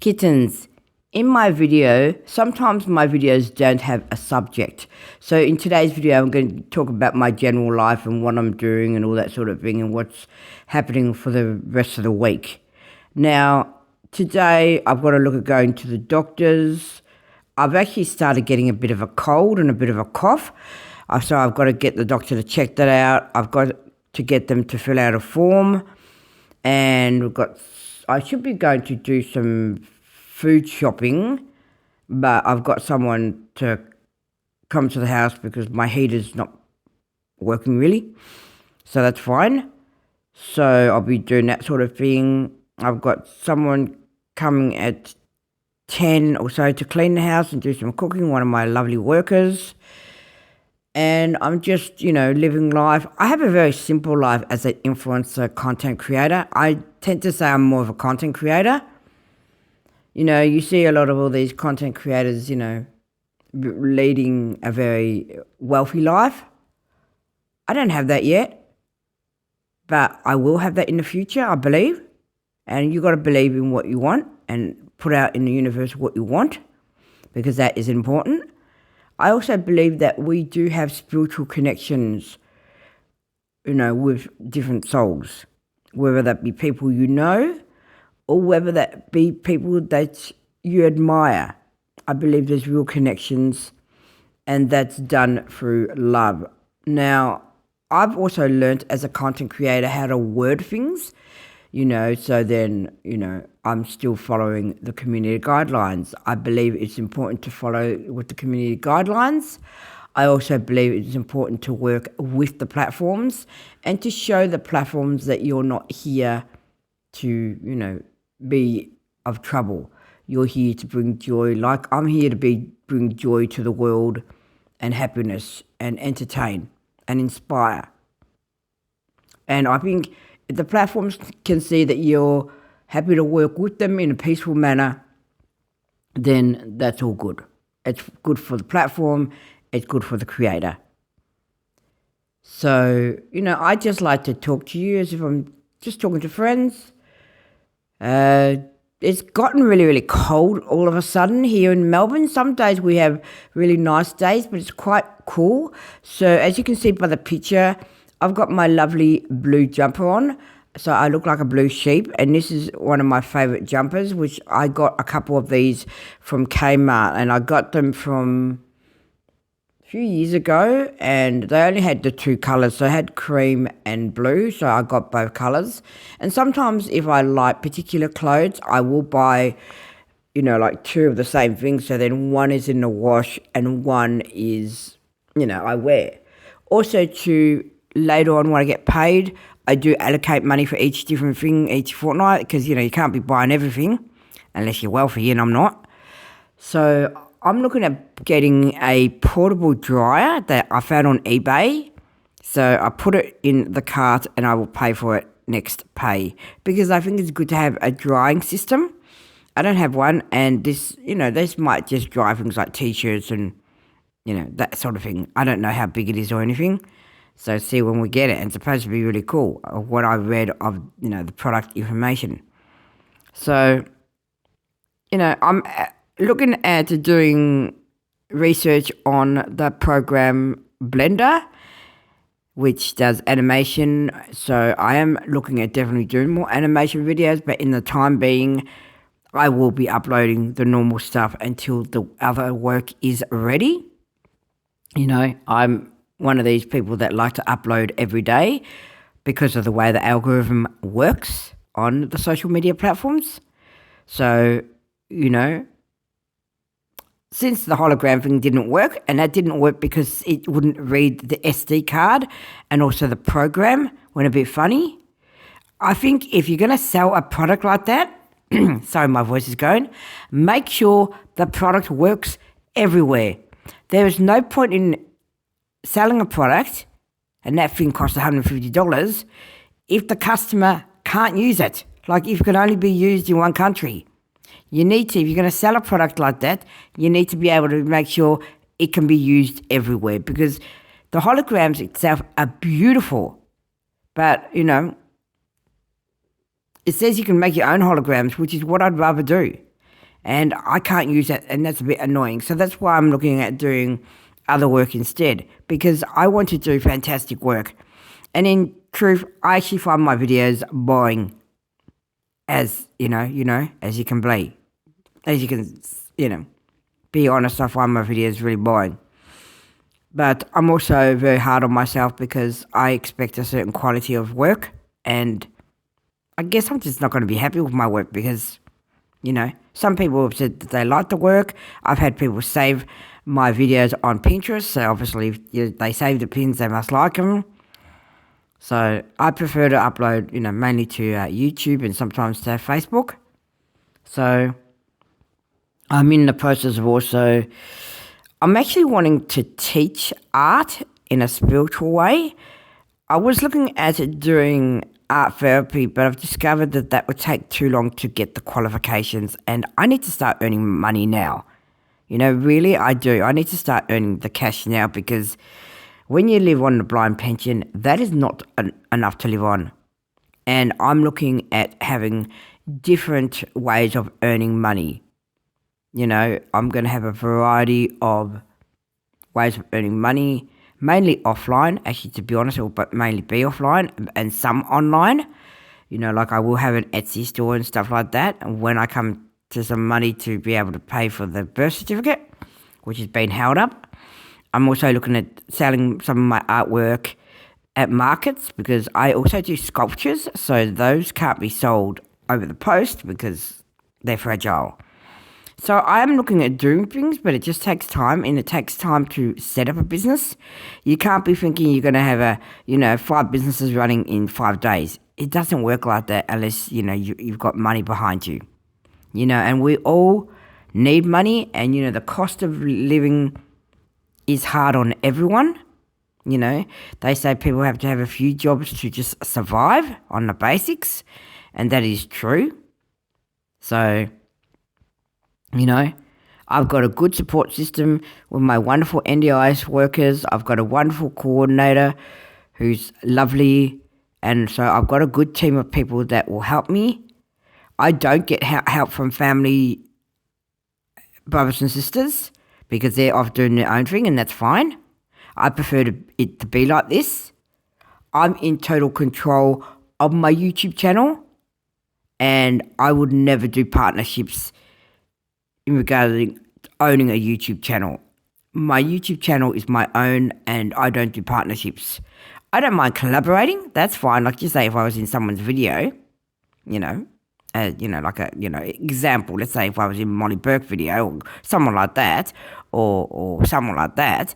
Kittens, in my video, sometimes my videos don't have a subject. So in today's video, I'm going to talk about my general life and what I'm doing and all that sort of thing and what's happening for the rest of the week. Now, today I've got to look at going to the doctors. I've actually started getting a bit of a cold and a bit of a cough. So I've got to get the doctor to check that out. I've got to get them to fill out a form. And I should be going to do some food shopping, but I've got someone to come to the house because my heater's not working really. So that's fine. So I'll be doing that sort of thing. I've got someone coming at 10 or so to clean the house and do some cooking, one of my lovely workers. And I'm just, living life. I have a very simple life as an influencer content creator. I tend to say I'm more of a content creator. You see a lot of all these content creators, leading a very wealthy life. I don't have that yet, but I will have that in the future, I believe. And you got to believe in what you want and put out in the universe what you want, because that is important. I also believe that we do have spiritual connections, with different souls, whether that be people you know or whether that be people that you admire. I believe there's real connections, and that's done through love. Now, I've also learnt as a content creator how to word things, so then, I'm still following the community guidelines. I believe it's important to follow with the community guidelines. I also believe it's important to work with the platforms and to show the platforms that you're not here to, be of trouble. You're here to bring joy, like I'm here to bring joy to the world and happiness and entertain and inspire. And I think if the platforms can see that you're happy to work with them in a peaceful manner, then that's all good. It's good for the platform. It's good for the creator. So, I just like to talk to you as if I'm just talking to friends. It's gotten really, really cold all of a sudden here in Melbourne. Some days we have really nice days, but it's quite cool. So as you can see by the picture, I've got my lovely blue jumper on. So I look like a blue sheep, and this is one of my favourite jumpers, which I got a couple of these from Kmart, and I got them from a few years ago, and they only had the two colours, so I had cream and blue, so I got both colours. And sometimes if I like particular clothes, I will buy, like two of the same thing, so then one is in the wash and one is, I wear. Also to later on when I get paid, I do allocate money for each different thing each fortnight because, you can't be buying everything unless you're wealthy, and I'm not. So I'm looking at getting a portable dryer that I found on eBay. So I put it in the cart and I will pay for it next pay because I think it's good to have a drying system. I don't have one, and this might just dry things like T-shirts and, that sort of thing. I don't know how big it is or anything. So see when we get it, and it's supposed to be really cool, what I read of, the product information. So, I'm looking at doing research on the program Blender, which does animation. So I am looking at definitely doing more animation videos, but in the time being, I will be uploading the normal stuff until the other work is ready. I'm one of these people that like to upload every day because of the way the algorithm works on the social media platforms. So, since the hologram thing didn't work, and that didn't work because it wouldn't read the SD card, and also the program went a bit funny. I think if you're going to sell a product like that, sorry, my voice is going, make sure the product works everywhere. There is no point in selling a product, and that thing costs $150, if the customer can't use it, like if it can only be used in one country. If you're going to sell a product like that, you need to be able to make sure it can be used everywhere, because the holograms itself are beautiful, but, it says you can make your own holograms, which is what I'd rather do. And I can't use that, and that's a bit annoying. So that's why I'm looking at doing other work instead, because I want to do fantastic work. And in truth, I actually find my videos boring, as as you can be. As you can, be honest, I find my videos really boring. But I'm also very hard on myself because I expect a certain quality of work, and I guess I'm just not going to be happy with my work because, some people have said that they like the work. I've had people save my videos on Pinterest, so obviously if they save the pins, they must like them. So I prefer to upload, mainly to YouTube and sometimes to Facebook. So I'm in the process of also, I'm actually wanting to teach art in a spiritual way. I was looking at doing art therapy, but I've discovered that would take too long to get the qualifications, and I need to start earning money now. Really, I do. I need to start earning the cash now, because when you live on the blind pension, that is not enough to live on. And I'm looking at having different ways of earning money. I'm going to have a variety of ways of earning money, mainly offline, actually, to be honest, but mainly be offline and some online. Like I will have an Etsy store and stuff like that. And when I come to some money to be able to pay for the birth certificate, which has been held up, I'm also looking at selling some of my artwork at markets, because I also do sculptures, so those can't be sold over the post because they're fragile. So I'm looking at doing things, but it just takes time, and it takes time to set up a business. You can't be thinking you're going to have 5 businesses running in 5 days. It doesn't work like that unless, you've got money behind you. And we all need money, and, the cost of living is hard on everyone. They say people have to have a few jobs to just survive on the basics, and that is true. So, I've got a good support system with my wonderful NDIS workers. I've got a wonderful coordinator who's lovely, and so I've got a good team of people that will help me. I don't get help from family, brothers and sisters, because they're off doing their own thing, and that's fine. I prefer it to be like this. I'm in total control of my YouTube channel, and I would never do partnerships in regarding owning a YouTube channel. My YouTube channel is my own, and I don't do partnerships. I don't mind collaborating. That's fine. Like, just say if I was in someone's video, example. Let's say if I was in Molly Burke video or someone like that, or someone like that,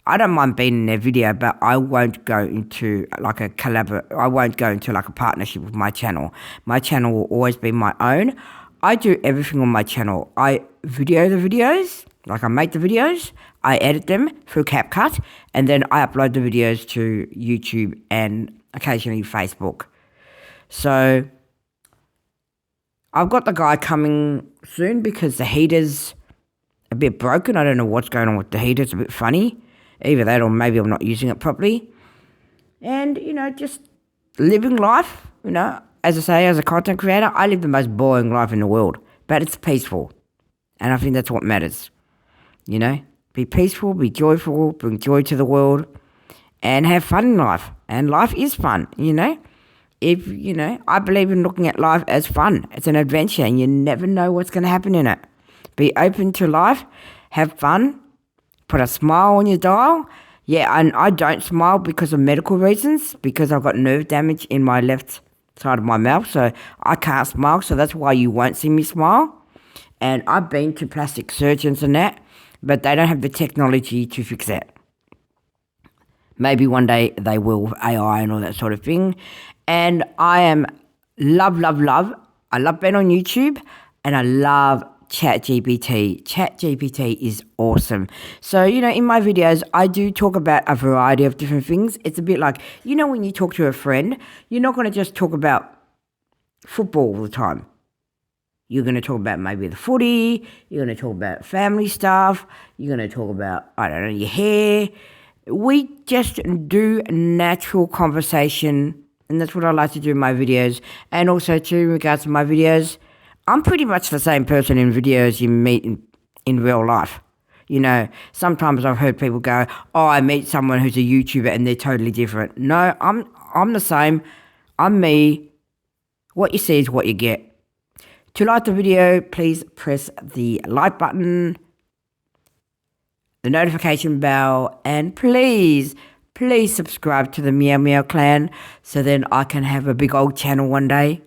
I don't mind being in their video, but I won't go into like a partnership with my channel. My channel will always be my own. I do everything on my channel. I video the videos, like I make the videos, I edit them through CapCut, and then I upload the videos to YouTube and occasionally Facebook. So I've got the guy coming soon because the heater's a bit broken. I don't know what's going on with the heater. It's a bit funny. Either that or maybe I'm not using it properly. And, just living life, as I say, as a content creator, I live the most boring life in the world, but it's peaceful. And I think that's what matters. Be peaceful, be joyful, bring joy to the world, and have fun in life. And life is fun, I believe in looking at life as fun. It's an adventure, and you never know what's going to happen in it. Be open to life, have fun, put a smile on your dial. Yeah, and I don't smile because of medical reasons, because I've got nerve damage in my left side of my mouth, so I can't smile, so that's why you won't see me smile. And I've been to plastic surgeons and that, but they don't have the technology to fix that. Maybe one day they will with AI and all that sort of thing. And I am love. I love being on YouTube, and I love ChatGPT. ChatGPT is awesome. So, in my videos, I do talk about a variety of different things. It's a bit like, when you talk to a friend, you're not going to just talk about football all the time. You're going to talk about maybe the footy. You're going to talk about family stuff. You're going to talk about, your hair. We just do natural conversation, and that's what I like to do in my videos. And also, too, in regards to my videos, I'm pretty much the same person in videos you meet in real life. You know, sometimes I've heard people go, "Oh, I meet someone who's a YouTuber and they're totally different." No, I'm the same. I'm me. What you see is what you get. To like the video, please press the like button, the notification bell, and please subscribe to the Meow Meow Clan so then I can have a big old channel one day.